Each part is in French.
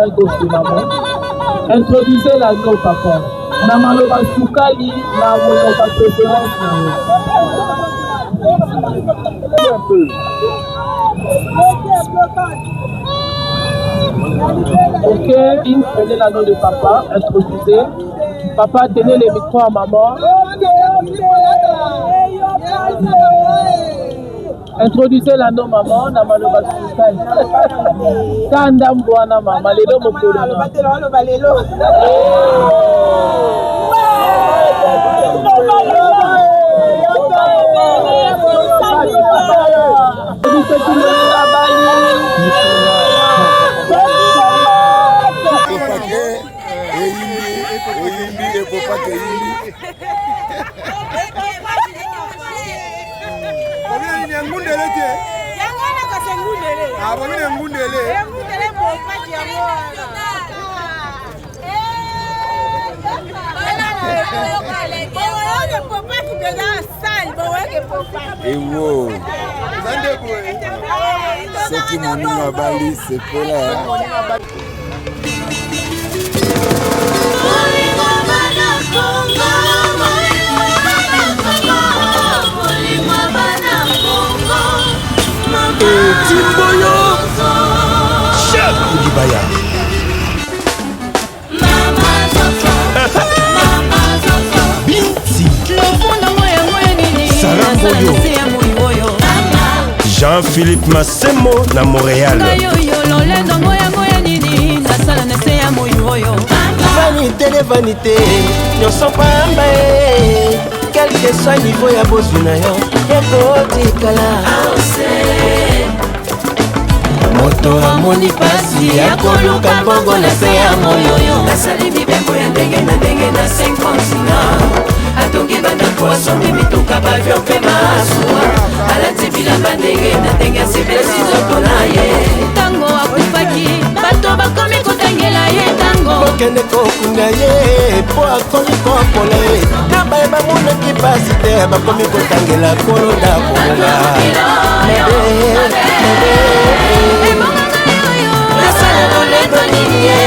l'oreille gauche de maman. Introduisez l'anneau, papa. Namaloba Soukali, la préférence. Un peu. Ok, prenez l'anneau de papa, introduisez. Papa, tenez les micros à maman. Introduisez l'anneau, maman. Namaloba Soukali. Kanda mbwana mama, lelo mokolo. Et wow, ceux qui m'ont mis à Bali, c'est pas là. Et Timboyo, chef Koudibaya. Binti Saramboyo Jean-Philippe Massemo na Montréal. Vanité les vanités, ne sont pas mbé. Quel que soit niveau ya bozuna yo, ekotikala. Moto amoni pasi akoluka bongo na se ya moyo. Nasali mibembo ya ndenge na 5 kontina. Atongi banda poisson mituka bavio mpe masuwa. Alati bilamba ndenge na ndenge asepelisi nzoto na ye. Tango akufaki bato bakomi kotangela ye tango. Bokende kokunda ye po akomi kopola ye. Na baye bamonaki pasi te bakomi kotangela kolo na konga. Nasala lolendo nini ye.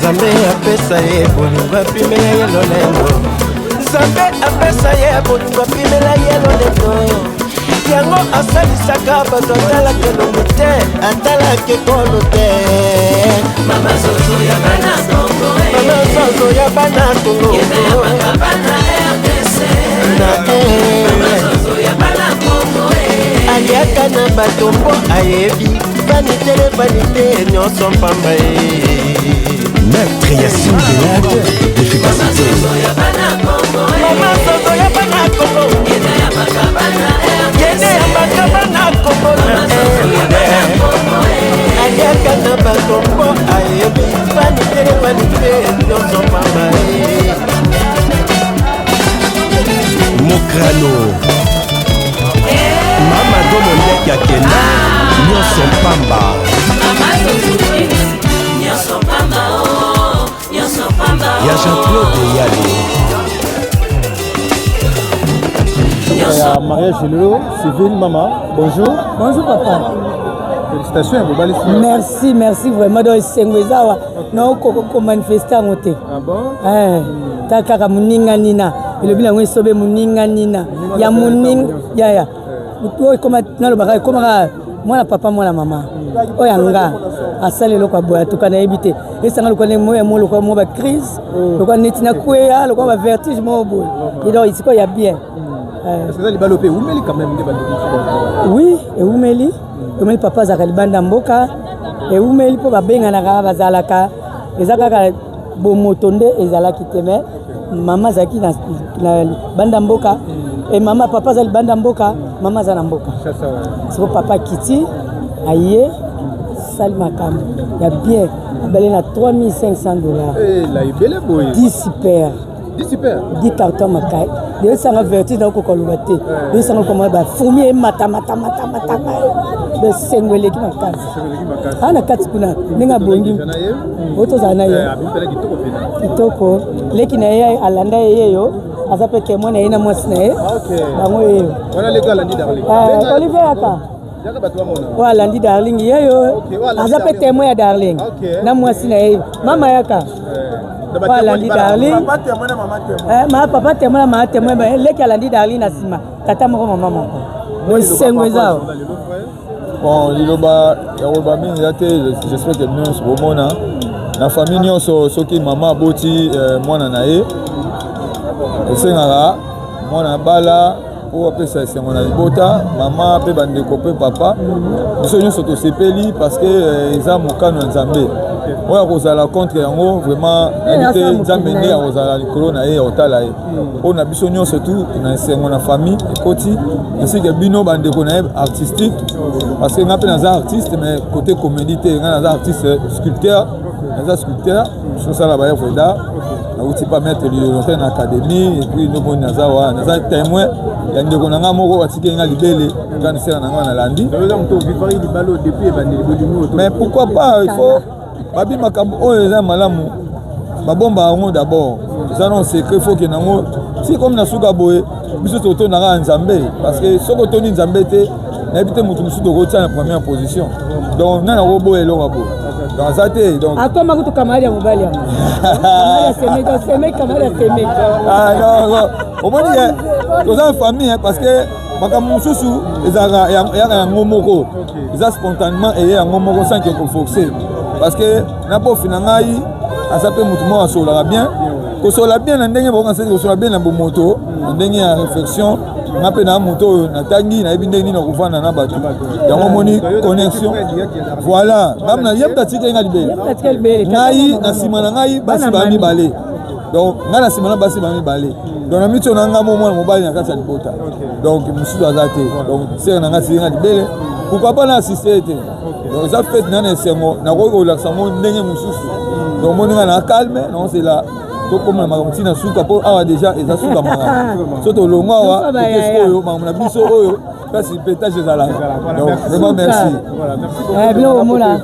Zambe apesa ye bolingo apimela ye lolendo. Zambe apesa ye bolingo apimela ye lolendo. Yango asalisaka bato atalaka elongo te atalaka ekolo te. Mama Zozo ya bana Congo. Mama Zozo ya bana Congo. Yene ya makabana RDC. Mama Zozo ya bana Congo. Aliaka na bato mpo ayebi vanitele vanite nyonso mpamba ye. Maître Yassine Belade, l'efficacité. Mama Zozo ya bana Congo. Yene ya makabana Yene ya makabana Congo na aliaka na bato mpo ayebi vanitele vanite nyonso mpamba ye. Mokrano Mama Domo Ndeki Akenda Nyonso Mpamba. Mama Zozo nyonso mpamba oh, nyonso mpamba oh. Ya Jean-Claude Yali. Mariage Lelo, Sylvine, maman, bonjour. Bonjour papa. Félicitations à vous. Merci, merci vraiment. Donc, c'est un peu manifester en côté. Ah bon? Takaka muninga nina. Le bilan où sobe muninga nina. Ya muning, ya. Comment na le bagay comment moi la papa moi la maman. Oyanga. Asale lokwa boya tukana ebité. Et ça le connaît moi le quoi moi crise. Le quoi netina kwea, le quoi vertige moi boy. Et donc ici quoi il y a bien. Est-ce que vous avez quand même oui, et Oumeli. Oumeli papa zakali banda mboka. Et Oumeli po babenga na kaka bazalaka. Ezaka bomotonde ezalaki teme. Maman zaki na banda mboka. Et maman papa zali banda mboka, maman zana mboka. C'est papa Kiti aye Salma Kam. Il y a bien balé na $3,500. Eh la belle boy. 10 super. 10 cartons makai. Des ça vertu dans kokolubate. Des ça comment ba fourmi mata. De sengwele ki makasi. Ana kati kuna ninga bongi. Oto zana ye. Kitoko. Leki na ye alanda ye yo. Azape ke mona ina mwasi na ye. OK. Bango ye. Wana leko alandi darling. Olivier aka. oyo alandi darling yeyo aza mpe témoin ya darling na mwasi na ye mama yaka oyo alandi darling papa témoin na mama témoin leki alandi darling na nsima tata moko mama moko bosengo eza o bon liloba ya koloba mingi eza te j'espère que nyonso bomona na famille nyonso soki mama aboti mwana na ye esengaka mwana abala po apesa esengo na libota mama mpe bandeko mpe papa biso nyonso tosepeli parce que eza mokano ya nzambe oyo akozala contre yango vraiment nayebi te nzambe nde akozala likolo na ye ya kotala ye mpo na biso nyonso tu na esengo na famille ekoti ainsi ke bino bandeko na ye artistique parce que nga mpe naza artiste mais côté comédie te nga naza artiste sculpteur naza sculpteur sosala baœuvre d'art nauti pas mettre liontin na académie et puis nomoni naza wana naza témoin ya ndeko na nga moko atiki nga libele nga nisela na nga na landi mais pourquoi pas il faut babi makambo oyo eza malamu babomba yango d'abord eza non secret faut que nango si comme na suka boye biso totondaka nzambe parce que soki otoni nzambe te nayebi te motu mosusu tokotia na première position donc nana koboya eloko boye donc aza te donc akoma kutu kamali ya mobali yango kamali ya semeki non omoni toza famille parce que makambo mosusu ezalaka yaka yango moko eza spontanément eye yango moko sans que koforce parce que na bofi na ngai aza mpe motu moko asololaka bien kosola bien na ndenge bokanseli kosola bien na bomoto na ndenge ya réflexion nga mpe na moto oyo natangi nayebi ndenge nini nakovanda na bato yango moni connexion voilà ngam na ye mtatike nga libele ngai na nsima na ngai basi bamibale donc ngai na nsima na basi bamibale donc na mitio na nga mo mwana mobali na kati ya libota donc mosusu aza te donc sere na ngai tike nga libele pourquoi pas na assiste te donc eza fete na na esengo nakoki kolakisa ngo ndenge mosusu donc moni nga na calme naosela tokomona makambo ntina suka mpo awa deja eza suka makambo so tolongo awa tokeski oyo makambo na biso oyo kasi pétage ezalaka donc vraiment merci bino omona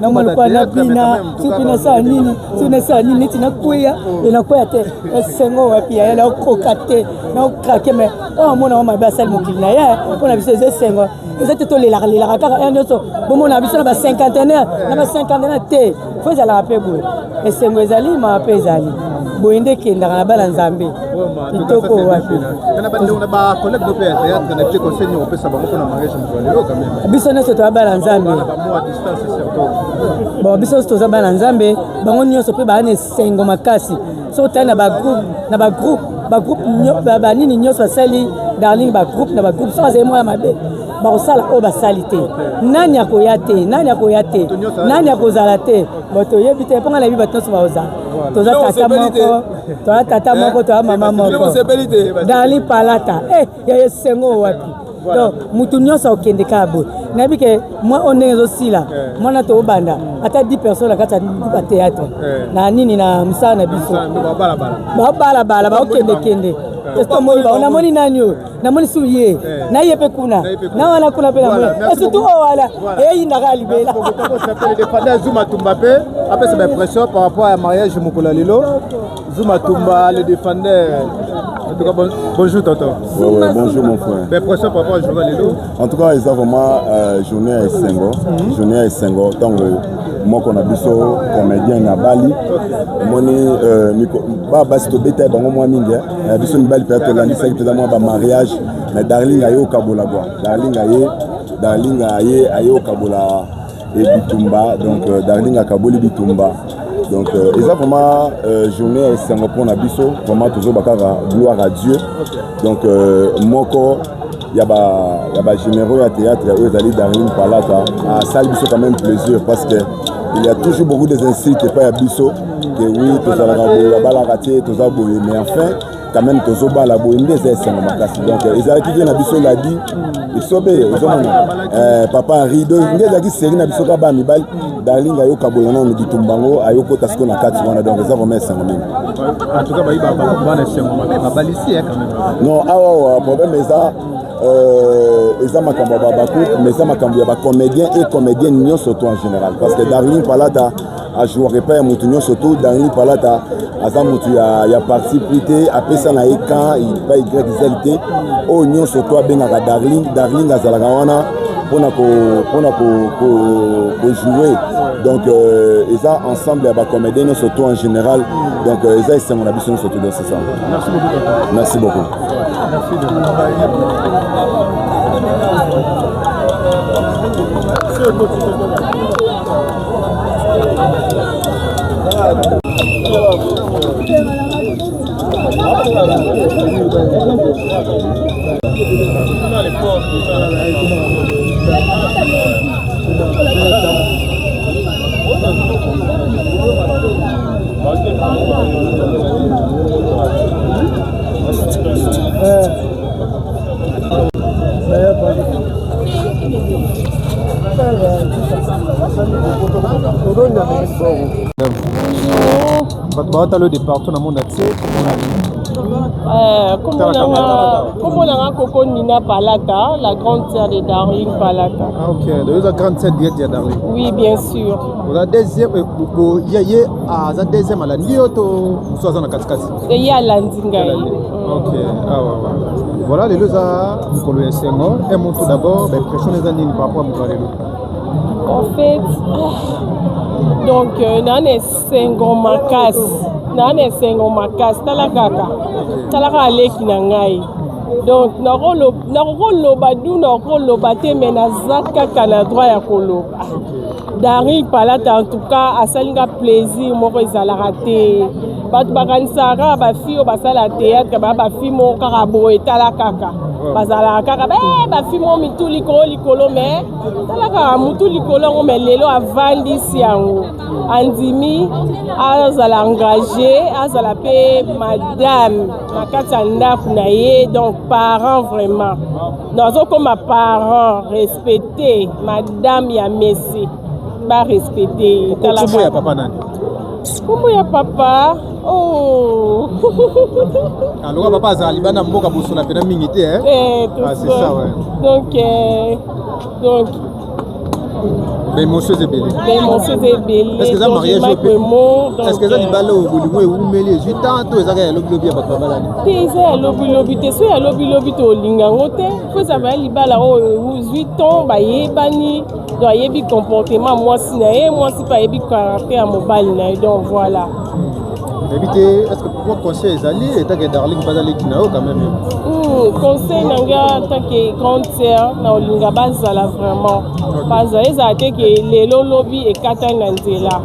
namonokwana bina soki nasala nini soki nasala nini neti nakweya enakwea te esengo wapi ya naokoka te naokrake mais oyo omona o mabe asali mokili na ye mpona biso eza esengo eza te tolelaka kaka ya nyonso bomona biso na bacinquantenaire te fo ezalaka mpe boye esengo ezali maa mpe ezali boye nde ekendaka na bana nzambe kitoko wapi biso nyonso toza bana nzambe bon biso nyonso toza bana nzambe bango nyonso mpe baa na esengo makasi so otali na bagroupe banini nyonso basali darling bagroupe na bagroupe so bazali moya mabe bakosala oyo basali te nani akoya te nani akozala te bo toyebi te mponga nayebi bato nyonso bakozala toza tata moko toza mama moko darling palata ya esengo wapi donc mutu nyonso akokende kaka boye nayebi ke mwa o ndenge ezosila mwana tobanda ata 10 personnes na kati ya bateatre na nini na mosala na biso babalabala baokendekende namoni nani oyo namoni su ye na ye mpe kuna na wana kuna mpe namoni surtout oyo wana eyindaka libela Zuma Tumba mpe apesa baimpression par rapport à mariage mokolo lelo Zuma Tumba le défendeur. En tout cas, bonjour tonton. Ouais, bonjour mon frère. L'impression par rapport à journée lelo. En tout cas, ils ont vraiment journée à Sengo. Journée à Sengo. Donc moi qu'on a biso comédien na Bali. Moni baba sto beta bango moi mingi. Biso ni Bali peut-être lundi ça peut-être moi ba mariage mais darling ayo kabola quoi. Darling ayo kabola et Bitumba donc darling a kaboli Bitumba. Donc ils ont vraiment journée à Sengo pour na biso vraiment toujours bakara gloire à Dieu. Donc moko il y a ba généraux à théâtre eux allez darling palata à salle biso quand même plaisir parce que il y a toujours beaucoup des insultes pas à biso que oui tout ça la bala raté tout ça mais enfin quand même tout ça la boine des Sengo makasi donc ils allaient qui na biso l'a dit ils sobe papa Henri donc ils qui série na biso ka ba mibali darling ayo kabola na Bitumbango ayo kota siko na kati wana donc ça vraiment Sengo mingi en tout cas ba iba ba Sengo makasi ici quand même non awa problème eza makambo ya babaku mais eza makambo ya bacomédien et comédienne nyonso to en général parce que darling palata ajouerait pas ya mutu nyonso to Darling Palata aza mutu ya parti plité apesa na ekan il pas y o nyonso to abengaka Darling azalaka wana pona ko jouer donc eza ensemble ya ba comédien nyonso to en général donc eza esengo na biso nyonso to dans ce sens. Merci beaucoup. bato le département na monde entier comment on a Coco Nina Palata, la grande sœur de Darling Palata. Ah ok, donc la grande sœur de Darling. Oui, bien sûr. La deuxième, la deuxième à la Nioto, soit dans la cascade. Il y a l'Andinga. Ok, ah ouais. Voilà, les deux à Mokolo Sengo. Et mon tout d'abord, l'impression des années par rapport à Mokolo. En fait, donc, dans les Sengo Makas, talakaka, talaka aleki na ngai. Donc, nakoloba te mais nazaka kana droit ya koloba. Darling Palata en tout cas asalinga plaisir moko ezalaka te. Bato bakanisaka bafi oyo basala théâtre bafi moko kaka boye tala kaka bazalaka kaka bafi moko mitu likolo mais tala kaka mutu likolo yango mais lelo avandisi yango andimi azala engagé azala mpe madame na kati ya ndako na ye donc parent vraiment nazokoma parent respecté madame ya mesi barespecté tala ya papa nani kombo ya papa oh alors papa azali bana mboka bosola pena mingi te hein c'est ça ouais donc Monsieur Zebele. Est-ce que ça mariage est-ce que ça libala au bolingo et umeli 8 ans to ezaka ya lobby ya bato balani. Teza ya lobby te so ya lobby to linga ngote. Faut ça va libala o 8 ans ba yebani doit yebi comportement moi si na e moi si pas yebi caractère mobile na donc voilà. Éviter est-ce que pourquoi conseil ezali et ta Darling bazali kinao quand même. Conseil nanga ta que grande sœur na olinga bazala vraiment. Bazali za te que lelo lobby et kata na nzela.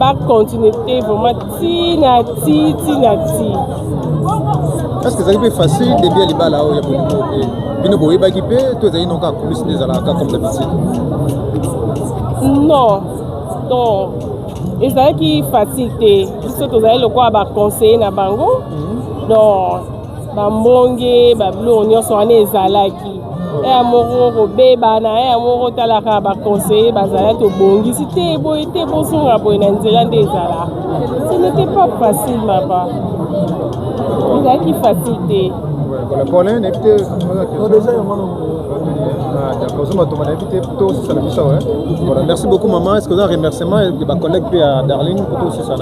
Ba continuité vraiment tina. Est-ce que ça est facile de bien libala o ya bolingo et bino boye ba kipe to ezali non ka kulis nezala comme d'habitude. Non. Ezalaki facilité biso tozali lokola baconseiller na bango donc bambonge babilo nyonso wana ezalaki eya moko kobebana eya moko talaka baconseiller bazala tobongisi te boye te bozonga boye na nzela nde ezala ce n'était pas facile mapa ezalaki facilité Colin éviter voilà, merci beaucoup maman. Est-ce que vous avez un remerciement de ma collègue puis à Darling aussi ça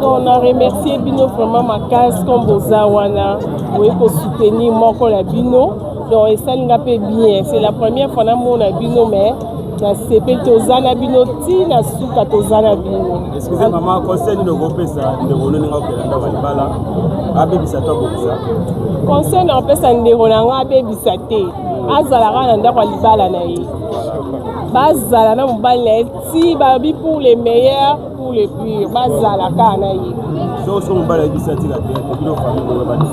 on a remercié Bino vraiment ma case comme Bozawana pour soutenir mon la Bino donc ça n'a pas bien c'est la première fois que mon Bino mais na CP tozana Bino ti na suka tozana Bino. Excusez maman conseil de groupe ça de volume nga pelanda walibala abebisa to bokisa conseil na pesa ndeko na nga abebisa te azalaka na ndako libala na ye bazala na mobali na ye ti babi pour les meilleurs pour les pires bazala kaka na ye so mobali ayebisa ti la te bino famille bani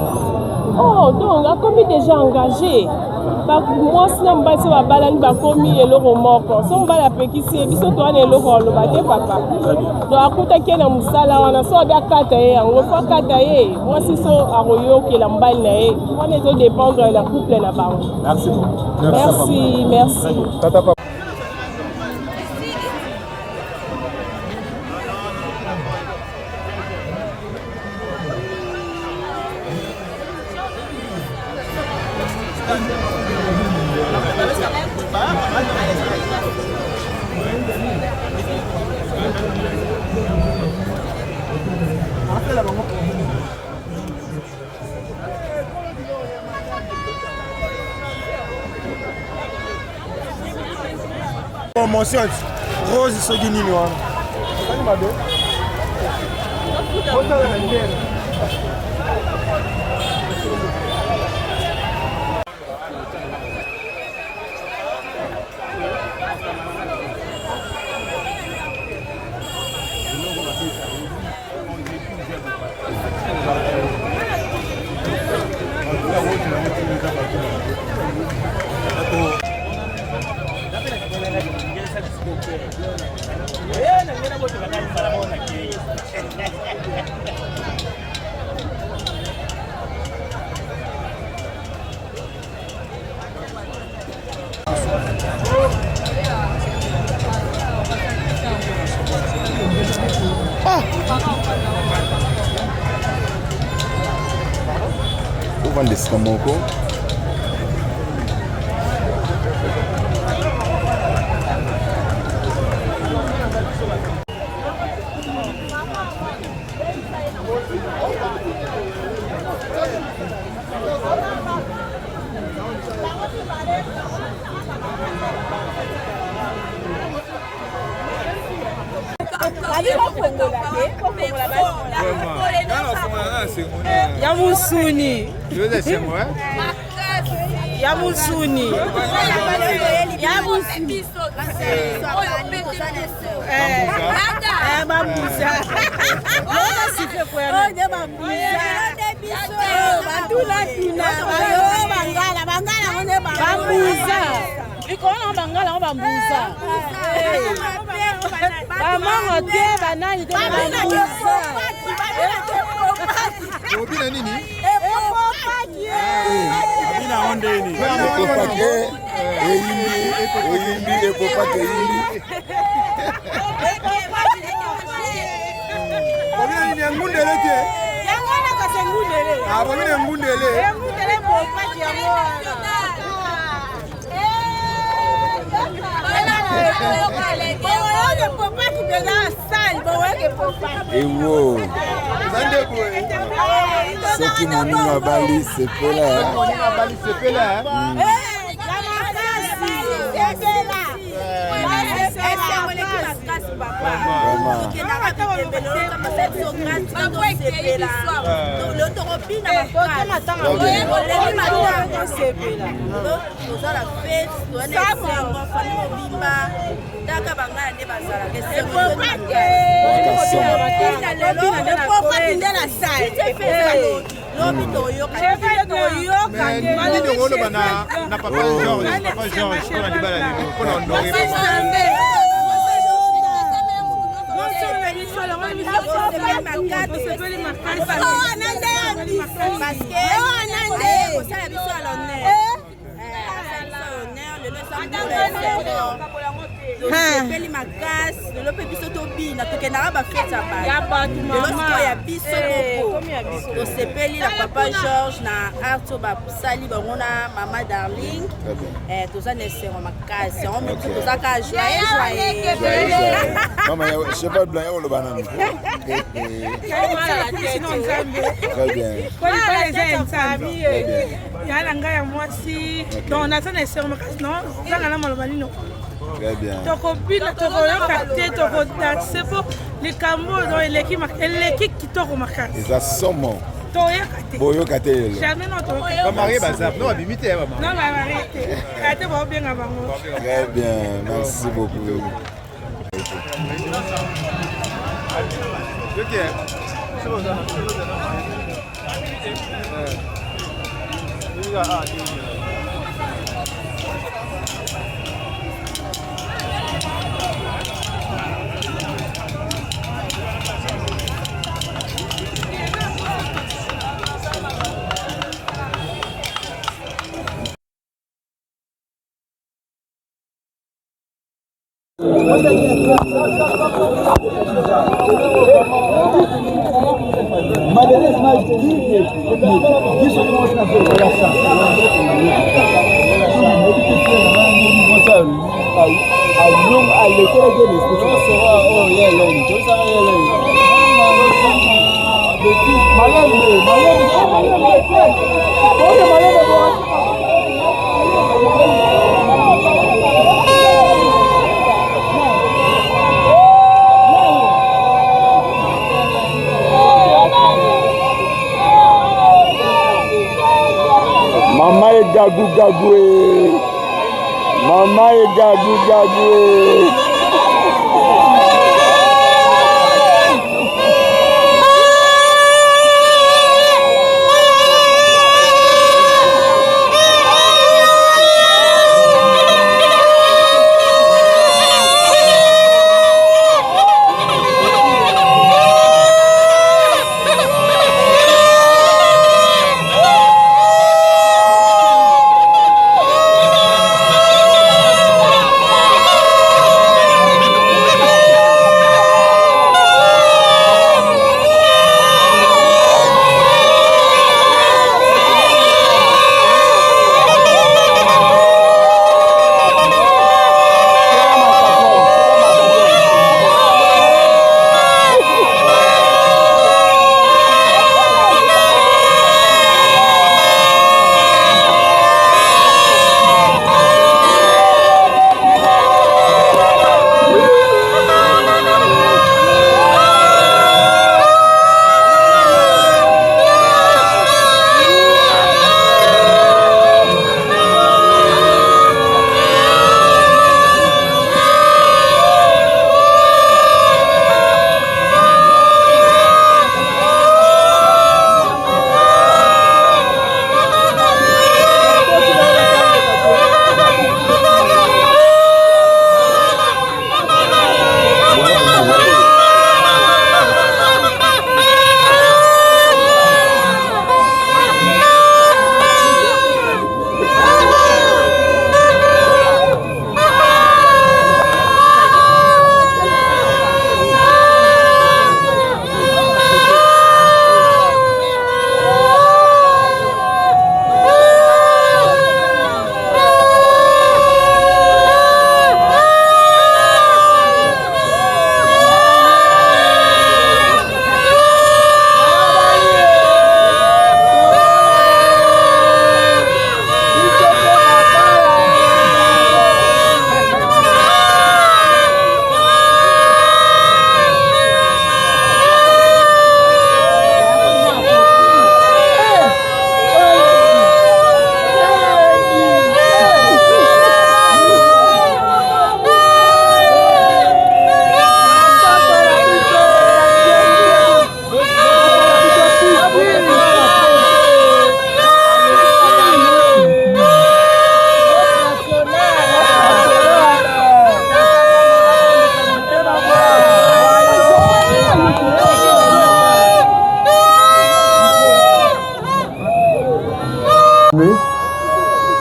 oh donc akomi déjà engagé mwasi na mobali so babalani bakomi eloko moko so mobali apekisi ye biso towana eloko oloba te papa donc akutaki ye na mosala wana so abi akata ye yango fo akata ye mwasi so akoyokela mobali na ye wana ezodépendre na couple na bango. Merci. Mention Rose Sogini wana. Uvandesika moko ya musuni ya musuni bambuza ikona bangala bambuza bamango te banani te bambuza Obina nini? Obina ondeni. Ekopake eyimbi ekopake eyimbi. Obina nini ngundele te? Yangona kase ngundele. Ah, obina ngundele. Ngundele popaki yango. Ewo. Soki moninga bali sepela. Sepeli makasi lelo pe biso tobina tokendaka bafete ya bato ya biso moko tosepeli na papa George na Arthur basali bango na mama Darling toza na esengo makasi yango motu tozaka joyeux Mama ya cheval blanc ya oloba nani? Très bien. yala ngai ya mwasi donc naza na esengo makasi no zanga na maloba nino tokobina tokoyoka te tokodanse po likambo eleki kitoko makasi eza somo toyoka te boyoka te lelo jamais no toyoka bamarie bazap no babimi te mama non bamarie te ate baobenga bango très bien merci beaucoup Along Mama et Gagou Gagoué. Mama et Gagou Gagoué.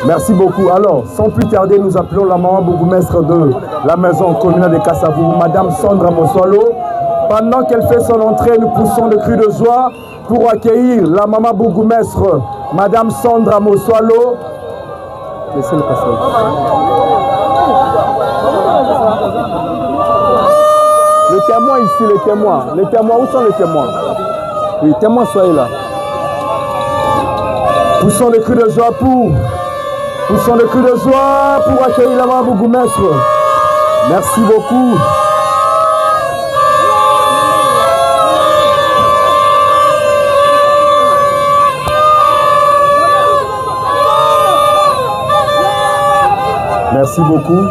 Merci beaucoup. Alors, sans plus tarder, nous appelons la maman bourgmestre de la maison communale de Kassavou, Madame Sandra Mosoalo. Pendant qu'elle fait son entrée, nous poussons le cri de joie pour accueillir la maman bourgmestre, Madame Sandra Mosoalo. Laissez-le passer. Les témoins ici, les témoins. Les témoins, où sont les témoins? Oui, témoins, soyez là. Poussons le cri de joie Poussons le cri de joie pour accueillir la maman bourgmestre. Merci beaucoup. Merci beaucoup.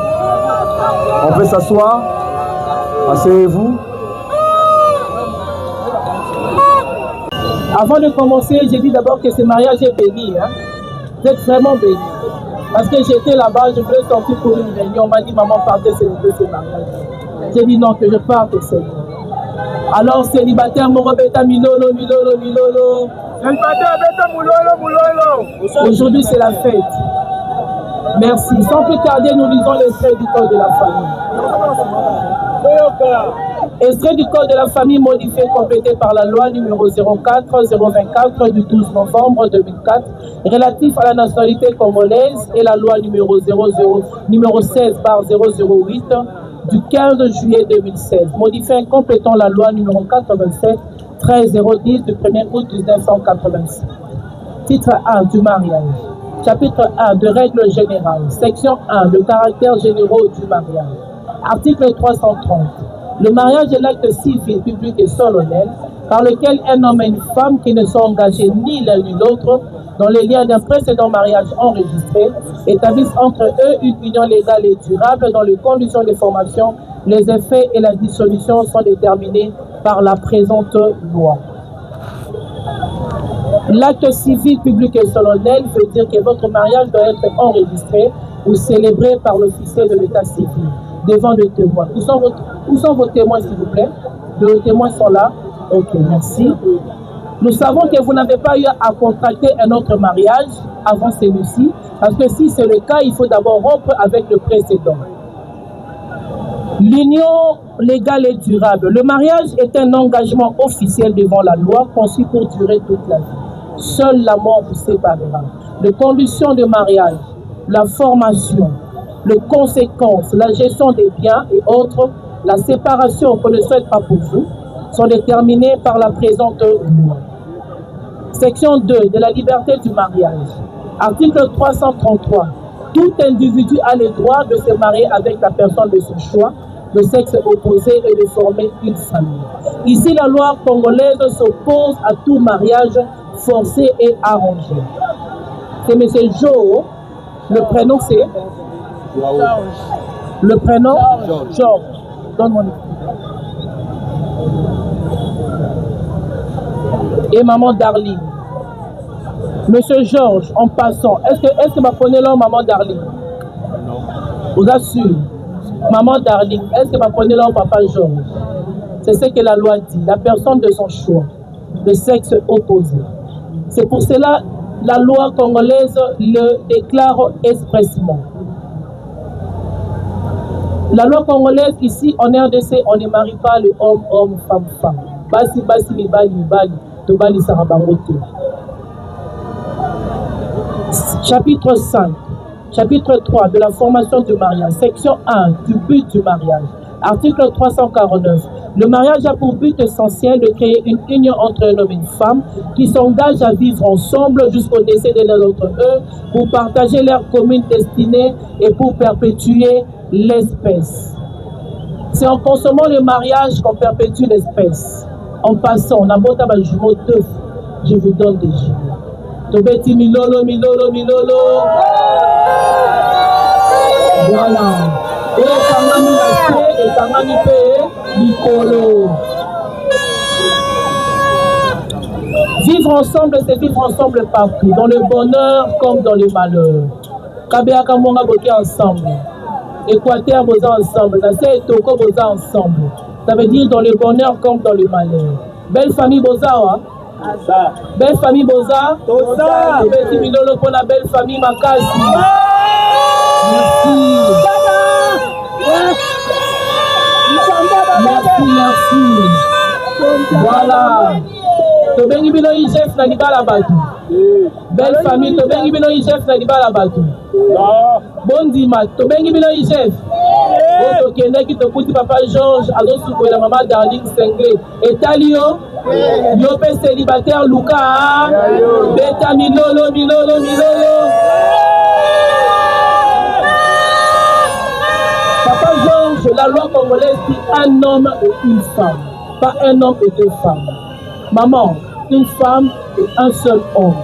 On peut s'asseoir. Asseyez-vous. Avant de commencer, j'ai dit d'abord que ce mariage est béni. Hein? Vous êtes vraiment béni. Parce que j'étais là-bas, je voulais sortir pour une réunion. On m'a dit, maman, partez célébrer ce mariage. J'ai dit non, que je parte au Seigneur. Alors, célibataire, mon rebeta milolo. Célibataire, beta mulolo. Aujourd'hui, c'est la fête. Merci. Sans plus tarder, nous lisons l'extrait du code de la famille. Extrait du code de la famille modifié complété par la loi numéro 04-024 du 12 novembre 2004 relatif à la nationalité congolaise et la loi numéro 16/008 du 15 juillet 2016, modifiant et complétant la loi numéro 87-13-010 du 1er août 1986. Titre 1 du mariage. Chapitre 1 de règles générales. Section 1 de caractères généraux du mariage. Article 330. Le mariage est l'acte civil, public et solennel par lequel un homme et une femme qui ne sont engagés ni l'un ni l'autre dans les liens d'un précédent mariage enregistré établissent entre eux une union légale et durable dont les conditions de formation, les effets et la dissolution sont déterminés par la présente loi. L'acte civil, public et solennel veut dire que votre mariage doit être enregistré ou célébré par l'officier de l'état civil devant des témoins. Où sont vos témoins, s'il vous plaît? Les témoins sont là. Ok, merci. Nous savons que vous n'avez pas eu à contracter un autre mariage avant celui-ci, parce que si c'est le cas, il faut d'abord rompre avec le précédent. L'union légale et durable. Le mariage est un engagement officiel devant la loi conçu pour durer toute la vie. Seule la mort vous séparera. Les conditions de mariage, la formation, les conséquences, la gestion des biens et autres, la séparation qu'on ne souhaite pas pour vous, sont déterminées par la présente loi. Section 2 de la liberté du mariage. Article 333. Tout individu a le droit de se marier avec la personne de son choix, de sexe opposé et de former une famille. Ici, la loi congolaise s'oppose à tout mariage forcé et arrangé. C'est M. Jo. Le prénom c'est Georges. Le prénom Georges. Donne-moi le et maman Darling. Monsieur Georges, en passant, est-ce que ma prenez là maman Darling? Non. Vous assure. Maman Darling, est-ce que ma prenez là papa Georges? C'est ce que la loi dit. La personne de son choix, de sexe opposé. C'est pour cela la loi congolaise le déclare expressément. La loi congolaise ici en RDC, on ne marie pas le homme, femme. Basi, libali, tobali, sarabangote. Chapitre 5, chapitre 3 de la formation du mariage, section 1 du but du mariage. Article 349. Le mariage a pour but essentiel de créer une union entre un homme et une femme qui s'engagent à vivre ensemble jusqu'au décès de l'un d'entre eux pour partager leur commune destinée et pour perpétuer l'espèce. C'est en consommant le mariage qu'on perpétue l'espèce. En passant, on a monté à jumeau 2. Je vous donne des jumeaux. Tobeti milolo. Voilà. Et Kangami Nassé et Kangami Pe Mikolo. Vivre ensemble, c'est vivre ensemble partout, dans le bonheur comme dans le malheur. Kabea Kamonga Boké ensemble. Équateur Boza ensemble. Nassé et Toko Boza ensemble. Ça veut dire dans le bonheur comme dans le malheur. Belle famille Bozawa. Belle famille Boza. Petit Milolo pour la belle famille Makasi. Merci. Merci. Voilà. Tobengi bino chef na libala batu. Belle famille, tobengi bino chef na libala batu. Bondima, tobengi bino chef. Oto kende ki tokuti papa Georges, azosuko la maman Darling Sengle. Etalio, yo pe célibataire Luka. Beta milolo. Papa Georges, la loi congolaise dit un homme et une femme, pas un homme et deux femmes. Maman, une femme et un seul homme,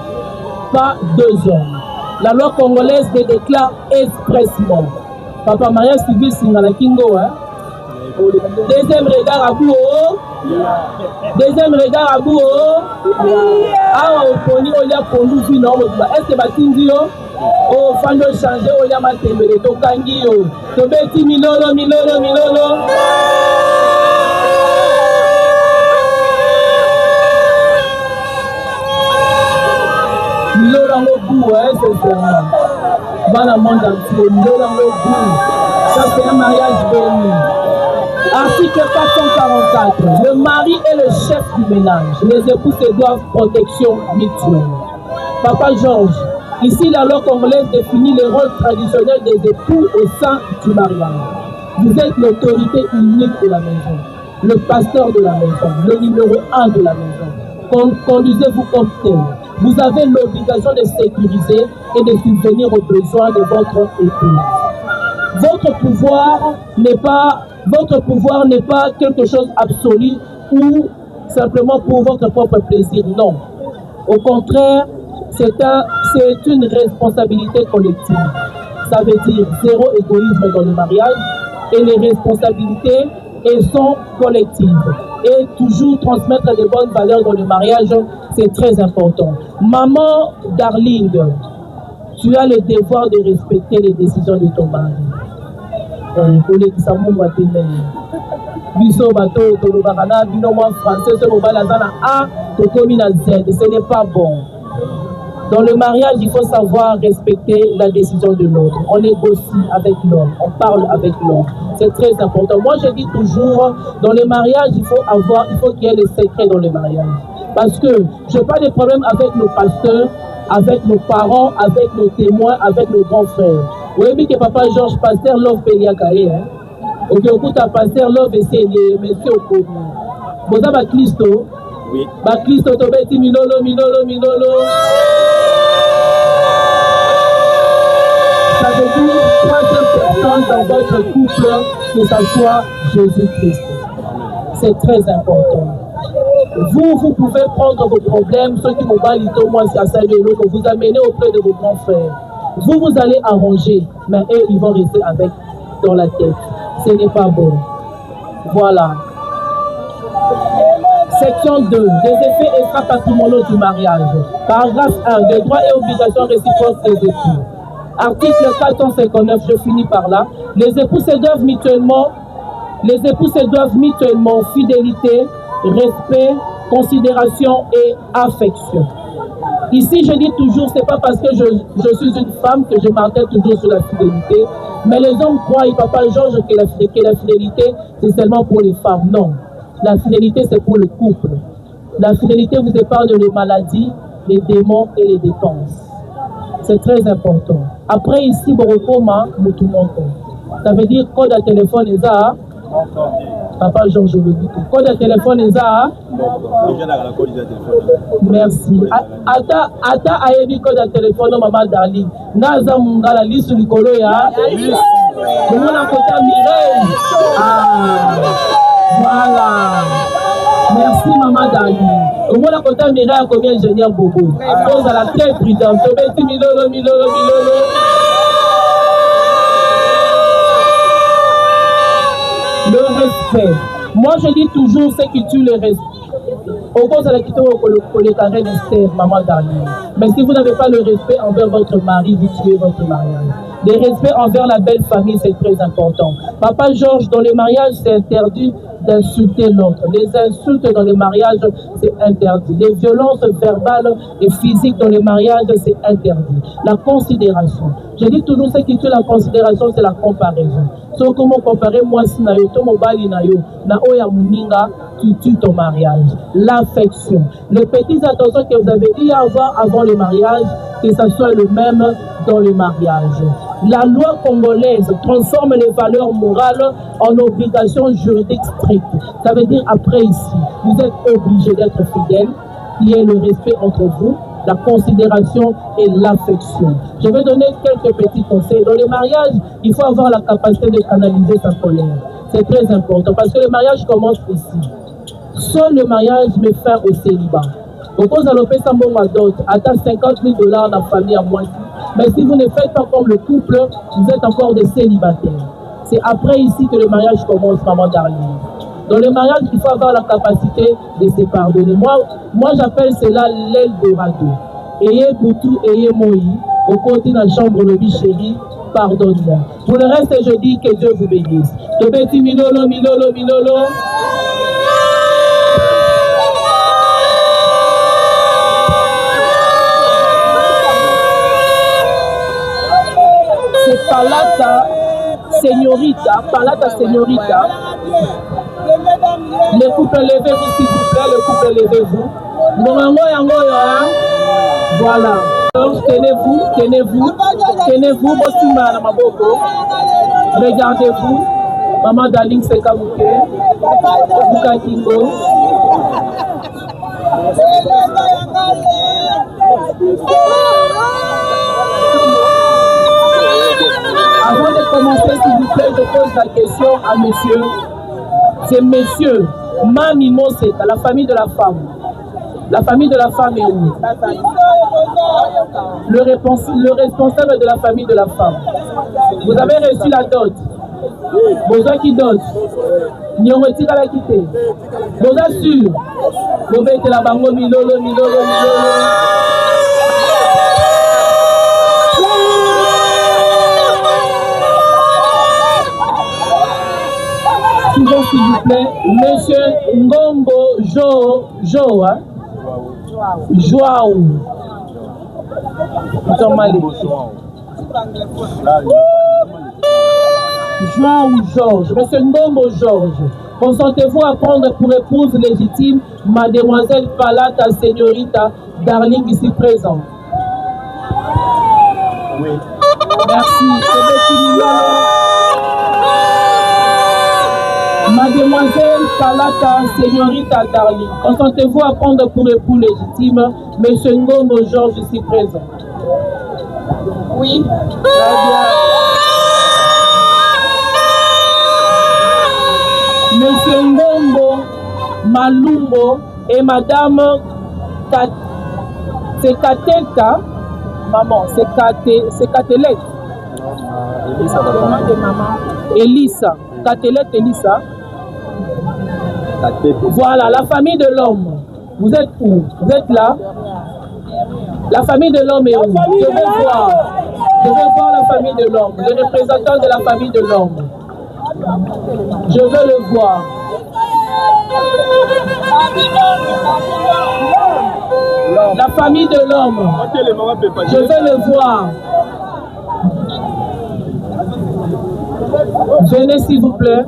pas deux hommes. La loi congolaise le déclare expressément. Papa mariage civil Singala Kingo, hein? Deuxième regard à vous, ah, on poni on y a pondu fino, est-ce que Batindio? Oh, fando changer, on y a matembele, tokangio, tobeti milolo. Milolo goût, hein, c'est ça. Dans le monde entier, milolo goût. Ça, c'est un mariage béni. Article 444. Le mari est le chef du ménage. Les époux se doivent protection mutuelle. Papa Georges, ici la loi congolaise définit les rôles traditionnels des époux au sein du mariage. Vous êtes l'autorité unique de la maison, le pasteur de la maison, le numéro 1 de la maison. Conduisez-vous comme tel. Vous avez l'obligation de sécuriser et de subvenir aux besoins de votre épouse. Votre pouvoir n'est pas quelque chose d'absolu ou simplement pour votre propre plaisir. Non. Au contraire, c'est une responsabilité collective. Ça veut dire zéro égoïsme dans le mariage et les responsabilités sont collectives. Et toujours transmettre des bonnes valeurs dans le mariage, c'est très important. Maman Darling, tu as le devoir de respecter les décisions de ton mari. Ce n'est pas bon. Dans le mariage, il faut savoir respecter la décision de l'autre. On négocie avec l'homme, on parle avec l'homme. C'est très important. Moi, je dis toujours, dans le mariage, il faut qu'il y ait les secrets dans le mariage. Parce que je n'ai pas de problème avec nos pasteurs, avec nos parents, avec nos témoins, avec nos grands frères. Vous voyez que Papa Georges, pasteur Love Peliakaye, ok, écoute, pasteur Love et c'est les messieurs au Kogu. Vous avez Christo. Oui. Christo, Tobeti, Minolo. Ça veut dire troisième personne dans votre couple, que ce soit Jésus-Christ. C'est très important. Vous pouvez prendre vos problèmes, ceux qui m'ont validé, moi, c'est à ça, vous amener auprès de vos grands frères. Vous allez arranger, mais eux, ils vont rester avec dans la tête. Ce n'est pas bon. Voilà. Section 2. Des effets extra-patrimoniaux du mariage. Paragraphe 1. Des droits et obligations réciproques des époux. Article 459, je finis par là. Les époux se doivent mutuellement fidélité, respect, considération et affection. Ici, je dis toujours, c'est pas parce que je suis une femme que je martèle toujours sur la fidélité, mais les hommes croient, Papa Georges, que la fidélité, c'est seulement pour les femmes. Non. La fidélité, c'est pour le couple. La fidélité vous épargne les maladies, les démons et les dépenses. C'est très important. Après, ici, Borokoma, Moutumonko. Ça veut dire code à téléphone, Eza. Papa Georges, je veux dire. Code à téléphone, Eza. Merci. Ata ayebi code à téléphone, Maman Darling. Naza Mungala, liste du Koloya. Comment on a côté Mireille? Voilà. Merci Maman Dali. Comment la compta Mira a combien ingénieur Bobo? Pose à la très prudente. Milolo. Le respect. Moi je dis toujours ce qui tue le respect. Au cause de la question pour les carrés d'Esther, Maman Dali. Mais si vous n'avez pas le respect envers votre mari, vous tuez votre mariage. Le respect envers la belle famille, c'est très important. Papa Georges, dans les mariages, c'est interdit d'insulter l'autre. Les insultes dans les mariages, c'est interdit. Les violences verbales et physiques dans les mariages, c'est interdit. La considération. Je dis toujours, ce qui tue la considération, c'est la comparaison. So, comment comparer moi si na yo, tomo bali na yo, na oya muninga, tu tues ton mariage. L'affection. Les petites attentions que vous avez dû avoir avant le mariage, que ça soit le même dans le mariage. La loi congolaise transforme les valeurs morales en obligations juridiques strictes. Ça veut dire après ici, vous êtes obligé d'être fidèle, il y ait le respect entre vous, la considération et l'affection. Je vais donner quelques petits conseils. Dans le mariage, il faut avoir la capacité de canaliser sa colère. C'est très important parce que le mariage commence ici. Seul le mariage met fin au célibat. Au cause de l'opé Sambo Madot, atteint $50 000 dans la famille à moitié. Mais si vous ne faites pas comme le couple, vous êtes encore des célibataires. C'est après ici que le mariage commence, Maman Darling. Dans le mariage, il faut avoir la capacité de se pardonner. Moi j'appelle cela l'Eldorado. Ayez Boutou, ayez Moï, au côté de la chambre de vie chérie, pardonne-moi. Pour le reste, je dis que Dieu vous bénisse. De petit Milolo. C'est Palata Señorita. Les couples levez-vous s'il vous plaît, le couple levez-vous. Voilà. Donc tenez-vous, Regardez-vous. Maman Darling Sekamouke, Buka Kingo. Avant de commencer, s'il vous plaît, je pose la question à monsieur. C'est monsieur Mami Moseka, la famille de la femme. La famille de la femme est où? Le responsable de la famille de la femme. Vous avez reçu la dot. Besoin qui dot. Nyongoti la quitter. Vous assure. Vous mettez la bango milolo, milolo, milolo. S'il vous plaît, monsieur Ngombo Jo, hein? Joao. Joao Georges, monsieur Ngombo Georges, consentez-vous à prendre pour épouse légitime mademoiselle Palata Señorita Darling ici présente? Oui. Merci. Mademoiselle Palata Señorita Darling, consentez-vous à prendre pour époux légitime monsieur Ngombo Georges ici présent? Oui. Très bien. Monsieur Ngombo Malumbo et madame c'est Kateka, maman, c'est Katelette. Elissa, Katelette Elissa. Voilà, la famille de l'homme. Vous êtes où? Vous êtes là? La famille de l'homme est où? Je vais voir la famille de l'homme, le représentant de la famille de l'homme. Je veux le voir. La famille de l'homme. Je veux le voir. Venez s'il vous plaît.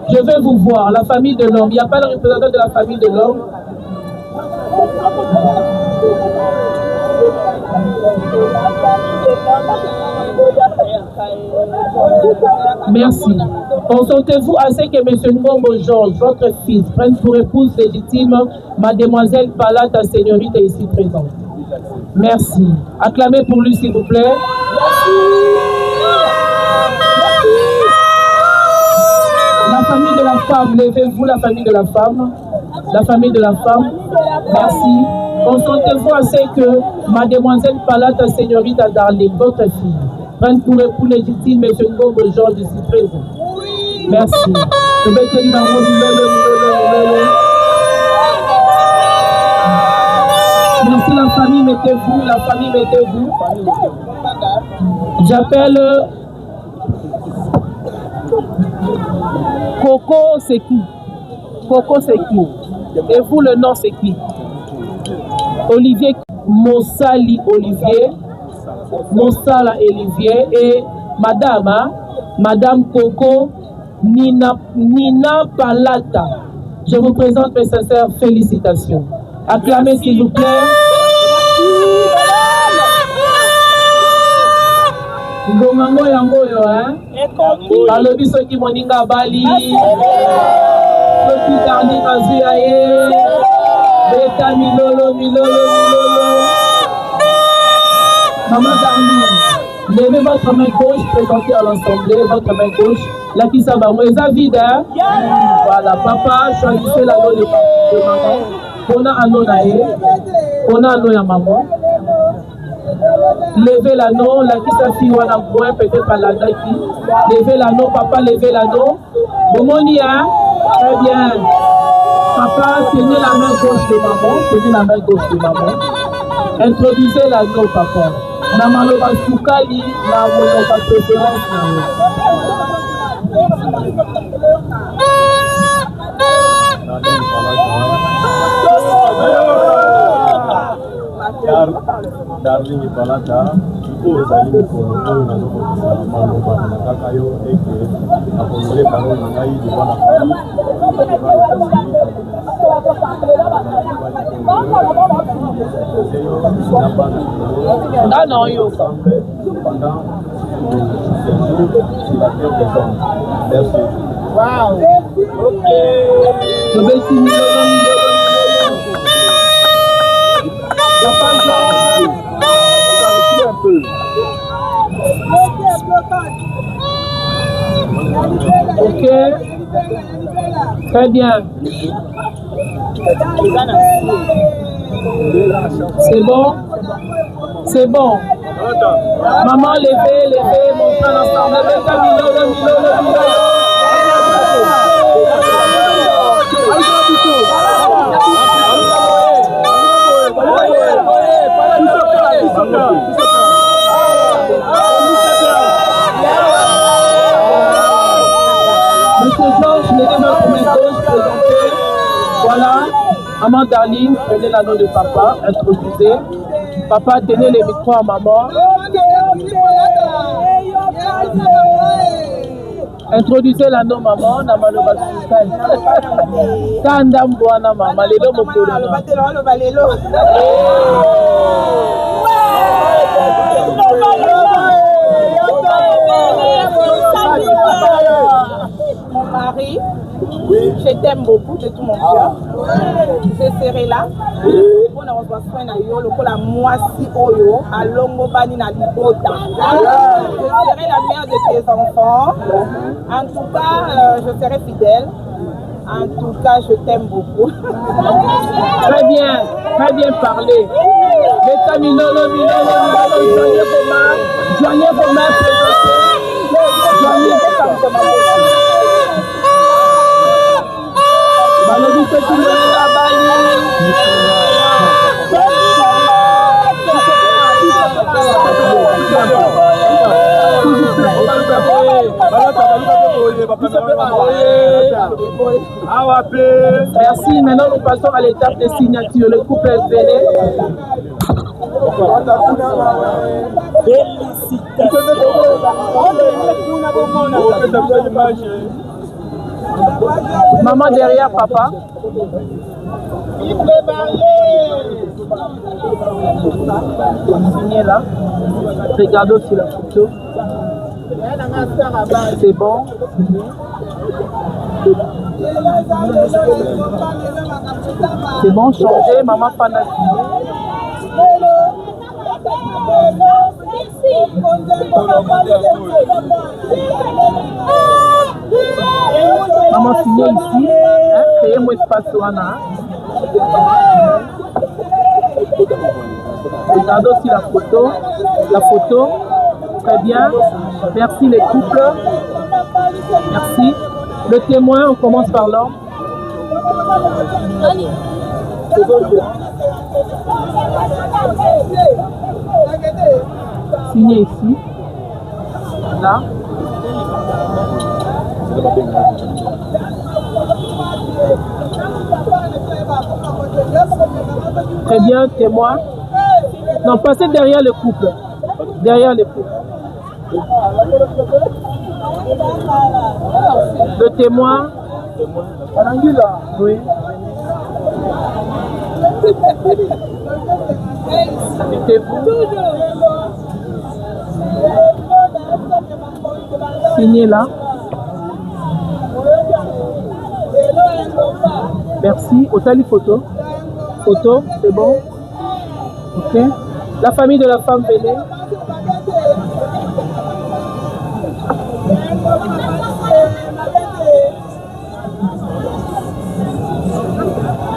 Je veux vous voir, la famille de l'homme. Il n'y a pas le représentant de la famille de l'homme. Merci. Consentez-vous à ce que M. Ngombo Georges, votre fils, prenne pour épouse légitime mademoiselle Palata Señorita ici présente? Merci. Acclamez pour lui s'il vous plaît. Merci. La famille de la femme, levez-vous la famille de la femme. La famille de la femme, merci. Consentez-vous à ce que mademoiselle Palata Señorita Darling, votre fille, prenne pour époux légitime M. Ngombo Georges ici présent? Merci. Merci la famille, mettez-vous, la famille, mettez-vous. J'appelle Coco, c'est qui? Coco, c'est qui? Et vous, le nom, c'est qui? Olivier Mossali Olivier. Mossala Olivier. Et madame, hein? Madame Coco Nina Palata. Je vous présente mes sincères félicitations. Acclamez s'il vous plaît. Ngomango yango yo, hein? Balobi soki moninga bali. Soki darling azuyaye. Beta milolo. Maman Darling, levez votre main gauche, présentez à l'ensemble, votre main gauche. La qui ça va, moi, ça vide, hein? Voilà, papa, choisissez l'anneau de maman. On a un anneau naé, on a un anneau à maman. Levez l'anneau, la qui ça fille, on a point, peut-être pas la daki. Levez l'anneau, papa, levez l'anneau. Bomoni, hein? Très bien. Papa, tenez la main gauche de maman, tenez la main gauche de maman. Introduisez l'anneau, papa. Namaloba Soukali, la Moloba préférence. Darling Palata, ezali mikolo oyo nazokokisa maloba na kaka yo eke akongole parole na ngai devant la famille pendant c'est la terre des hommes. Merci. Wow. Ok. Je vais signer un peu. Ok. Très bien. C'est bon? C'est bon. Maman, levez, montrez l'ensemble. Levez, Camilo. Monsieur Georges, mettez votre main gauche, présentez. Voilà, maman Darling, prenez l'anneau de papa, introduisez. Papa, tenez les micros à maman. Introduisez l'anneau maman, na maloba sukai. Kanda mbwana mama, lelo mokolo. Mon mari, je t'aime beaucoup de tout mon cœur. Je serai là. On a reçu soin na yo, le la moisi oyo, à longo bani na libota. Je serai la mère de tes enfants. En tout cas, je serai fidèle. En tout cas, je t'aime beaucoup. Très bien parlé. Les Camilo, joignez vos mains, présentez. Joignez vos mains. Balobi c'est tout le monde la Merci, maintenant nous passons à l'étape de signature. Le couple est venu. Maman derrière papa. Signez là. Regardez aussi la photo. C'est bon. C'est bon, changez, maman Pana. Maman signez ici, hein, créez-moi espace Wana. Regardez aussi la photo. Très bien. Merci les couples. Merci. Le témoin, on commence par l'homme. Signez ici. Là. Très bien, témoin. Non, passez derrière le couple. Derrière le couple. Le témoin. Oui. Mettez-vous. Signez là. Merci. Otali photo. Photo, c'est bon. Ok. La famille de la femme, venez.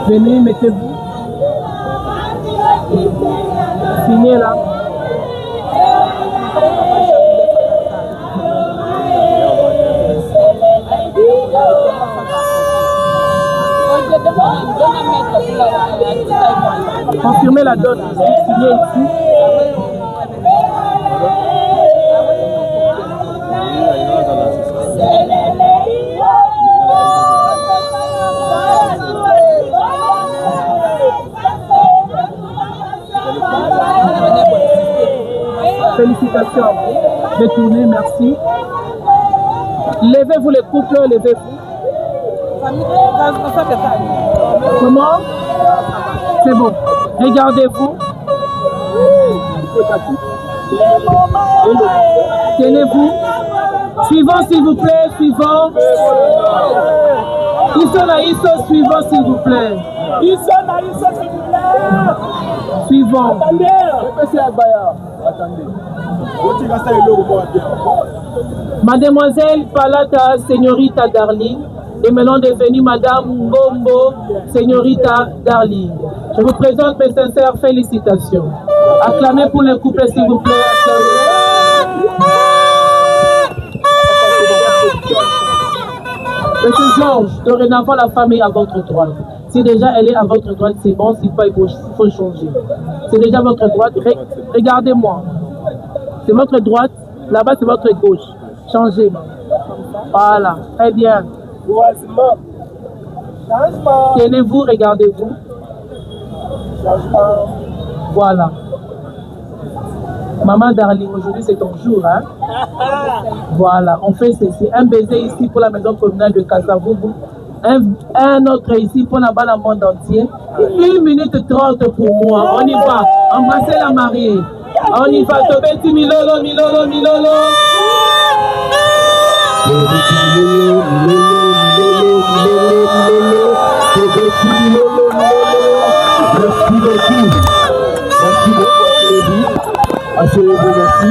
Venez, mettez-vous. Signez là. Confirmez la dot. Signez ici. Félicitations à vous. Détournez, merci. Levez-vous les couples, levez-vous. Comment? C'est bon. Regardez-vous. Tenez-vous. Suivant, s'il vous plaît, suivant. Iso, suivant, s'il vous plaît. Suivant. Mademoiselle Palata, Señorita Darling, est maintenant devenue Madame Ngombo, Señorita Darling. Je vous présente mes sincères félicitations. Acclamez pour le couple, s'il vous plaît. Monsieur Georges, dorénavant la femme est à votre droite. Si déjà elle est à votre droite, c'est bon, si pas, il faut changer. C'est déjà votre droite. Regardez-moi. C'est votre droite, là-bas c'est votre gauche. Changez. Voilà, très bien. Tenez-vous, regardez-vous. Voilà. Maman Darling, aujourd'hui c'est ton jour, hein? Voilà, on fait ceci. Un baiser ici pour la maison communale de Kasavubu. Un autre ici pour la balle monde entier. Et 1 minute 30 pour moi. On y va. Embrassez la mariée. On y va. Tobeti Milolo, Milolo, Milolo. Merci beaucoup. Merci beaucoup. Asseyez-vous, merci.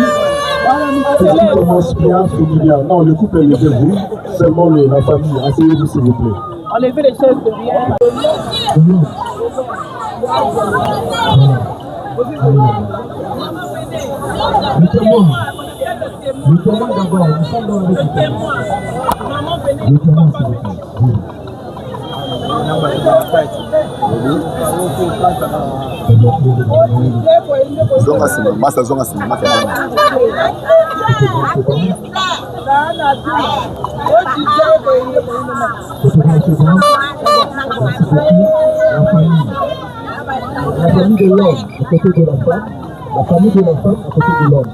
Tout commence bien, finit bien. Non, le couple est le début, seulement la famille. Asseyez-vous, s'il vous plaît. Enlevez les chaises de bien. Le témoin d'abord, nous sommes dans le témoin. Le témoin, s'il vous plaît. Zonga sima, masa zonga sima, masa zonga. La famille de l'homme à côté de la femme, la famille de la femme à côté de l'homme.